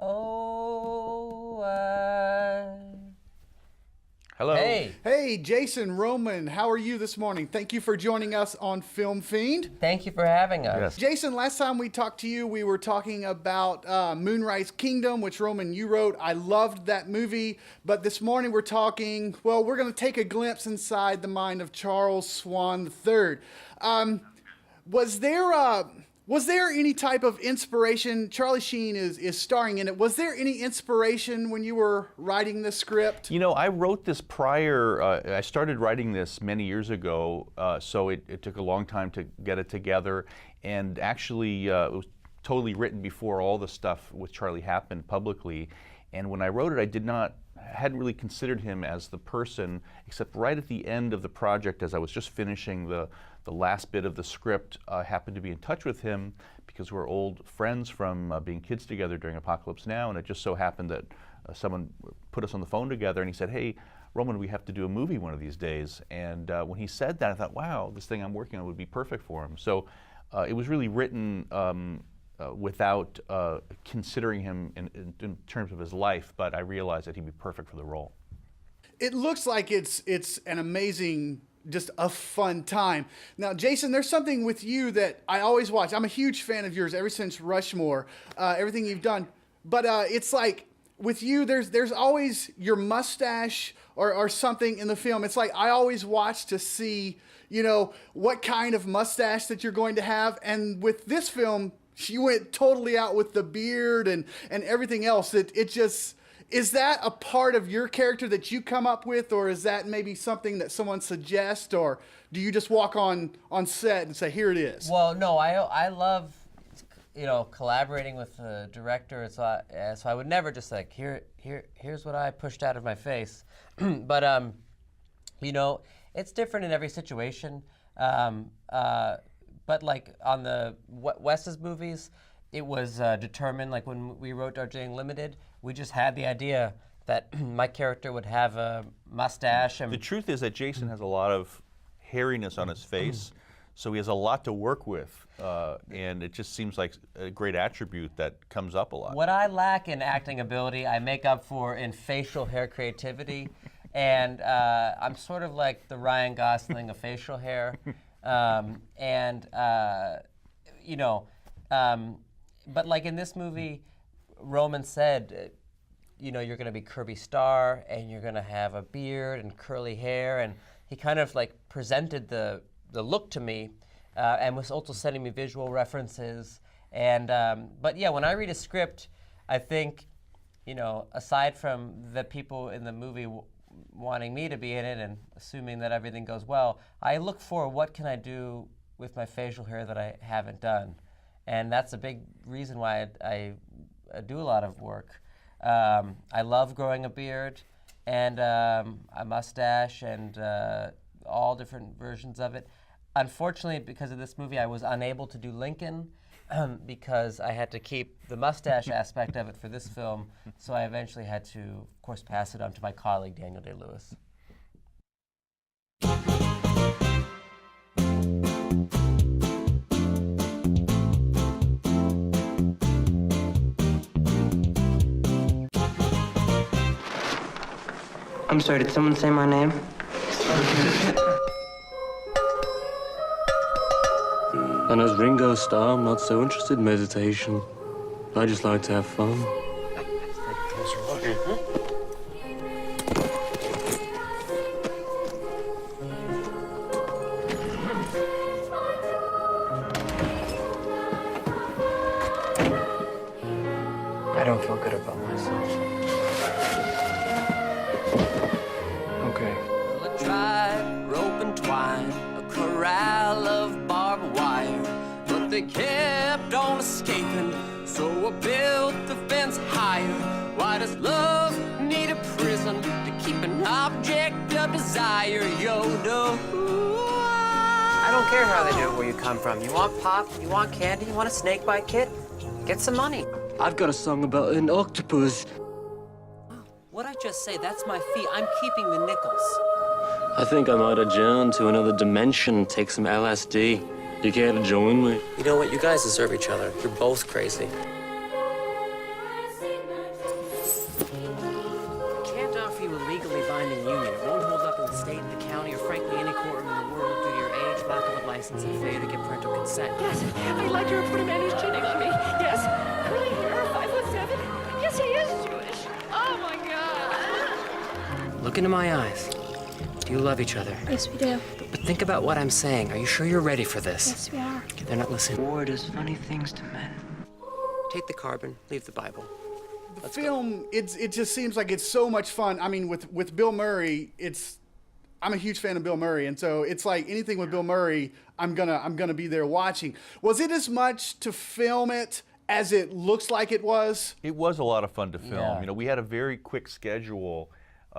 Oh, Hello. Hey. Hey, Jason, Roman, how are you this morning? Thank you for joining us on Film Fiend. Thank you for having us. Yes. Jason, last time we talked to you, we were talking about Moonrise Kingdom, which, Roman, you wrote. I loved that movie. But this morning we're talking, well, we're going to take a glimpse inside the mind of Charles Swan III. Was there any type of inspiration? Charlie Sheen is starring in it. Was there any inspiration when you were writing the script? You know, I wrote this prior, I started writing this many years ago, so it took a long time to get it together. And actually, it was totally written before all the stuff with Charlie happened publicly. And when I wrote it, hadn't really considered him as the person, except right at the end of the project, as I was just finishing the last bit of the script, I happened to be in touch with him because we're old friends from being kids together during Apocalypse Now, and it just so happened that someone put us on the phone together, and he said, "Hey, Roman, we have to do a movie one of these days." And when he said that, I thought, wow, this thing I'm working on would be perfect for him. So it was really written without considering him in terms of his life, but I realized that he'd be perfect for the role. It looks like it's an amazing, just a fun time. Now, Jason, there's something with you that I always watch. I'm a huge fan of yours ever since Rushmore, everything you've done. But it's like with you, there's always your mustache or something in the film. It's like I always watch to see, you know, what kind of mustache that you're going to have. And with this film, she went totally out with the beard and everything else. It just... Is that a part of your character that you come up with, or is that maybe something that someone suggests, or do you just walk on set and say, here it is? Well, no, I love, you know, collaborating with the director, so I would never just like, here's what I pushed out of my face. But, you know, it's different in every situation. But like on the Wes's movies, it was determined, like when we wrote Darjeeling Limited, we just had the idea that my character would have a mustache. And The truth is that Jason has a lot of hairiness on his face, so he has a lot to work with, and it just seems like a great attribute that comes up a lot. what I lack in acting ability, I make up for in facial hair creativity, and I'm sort of like the Ryan Gosling of facial hair, you know, but like in this movie, Roman said, you know, you're going to be Kirby Star, and you're going to have a beard and curly hair, and he kind of like presented the look to me, and was also sending me visual references. And but yeah, when I read a script, I think, you know, aside from the people in the movie wanting me to be in it and assuming that everything goes well, I look for what can I do with my facial hair that I haven't done, and that's a big reason why I do a lot of work. I love growing a beard and a mustache and all different versions of it. Unfortunately, because of this movie, I was unable to do Lincoln because I had to keep the mustache aspect of it for this film, so I eventually had to, of course, pass it on to my colleague, Daniel Day-Lewis. I'm sorry, did someone say my name? And as Ringo Starr, I'm not so interested in meditation. I just like to have fun. I don't feel good about myself. Okay. Well, I tried rope and twine, a corral of barbed wire, but they kept on escaping, so I built the fence higher. Why does love need a prison to keep an object of desire? Yoda. I don't care how they do it where you come from. You want pop, you want candy, you want a snake bite kit? Get some money. I've got a song about an octopus. What'd I just say? That's my fee. I'm keeping the nickels. I think I might adjourn to another dimension, take some LSD. You care to join me? You know what? You guys deserve each other. You're both crazy. license and failure to get parental consent. Yes, I'd like to report a man who's cheating on me. Yes, curly hair, 5'7". Yes, he is Jewish. Oh my God. Look into my eyes. Do you love each other? Yes, we do. But think about what I'm saying. Are you sure you're ready for this? Yes, we are. They're not listening. War does funny things to men. Take the carbon, leave the Bible. The film, it just seems like it's so much fun. I mean, with Bill Murray, I'm a huge fan of Bill Murray, and so it's like anything with Bill Murray, I'm gonna be there watching. Was it as much to film it as it looks like it was? It was a lot of fun to film. Yeah. You know, we had a very quick schedule,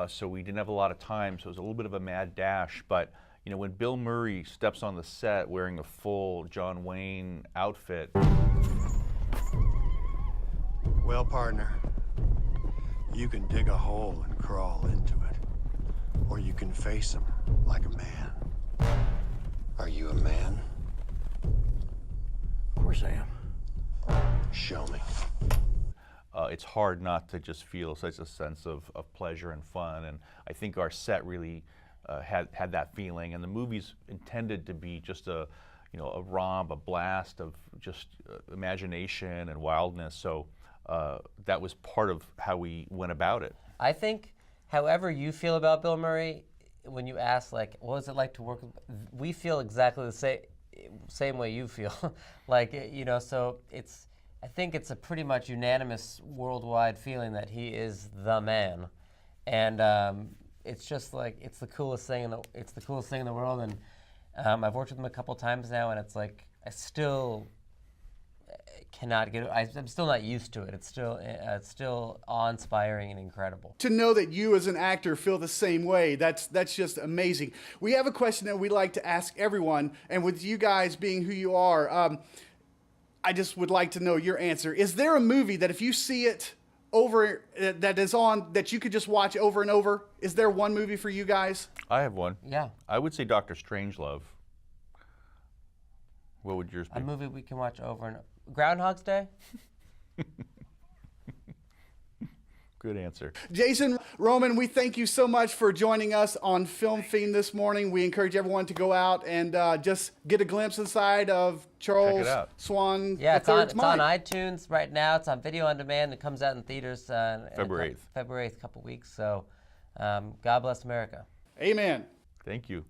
so we didn't have a lot of time, so it was a little bit of a mad dash. But you know, when Bill Murray steps on the set wearing a full John Wayne outfit. Well, partner, you can dig a hole and crawl into it, or you can face him like a man. Are you a man? Of course I am. Show me. It's hard not to just feel such a sense of pleasure and fun, and I think our set really had that feeling. And the movie's intended to be just a romp, a blast of just imagination and wildness. So that was part of how we went about it. I think, however you feel about Bill Murray, when you ask, like, what was it like to work with, we feel exactly the same way you feel. Like, you know, so I think it's a pretty much unanimous worldwide feeling that he is the man. And it's just like, it's the coolest thing in the world. And I've worked with him a couple times now, and it's like, I still cannot get it. I'm still not used to it. It's still awe-inspiring and incredible. To know that you as an actor feel the same way, that's just amazing. We have a question that we like to ask everyone, and with you guys being who you are, I just would like to know your answer. Is there a movie that if you see it over, that is on, that you could just watch over and over? Is there one movie for you guys? I have one. Yeah. I would say Dr. Strangelove. What would yours be? A movie we can watch over and over. Groundhog's Day? Good answer. Jason, Roman, we thank you so much for joining us on Film Fiend this morning. We encourage everyone to go out and just get a glimpse inside of Charles Swan. Yeah, it's on mind. iTunes right now. It's on video on demand. It comes out in theaters February 8th. February 8th, a couple weeks. So God bless America. Amen. Thank you.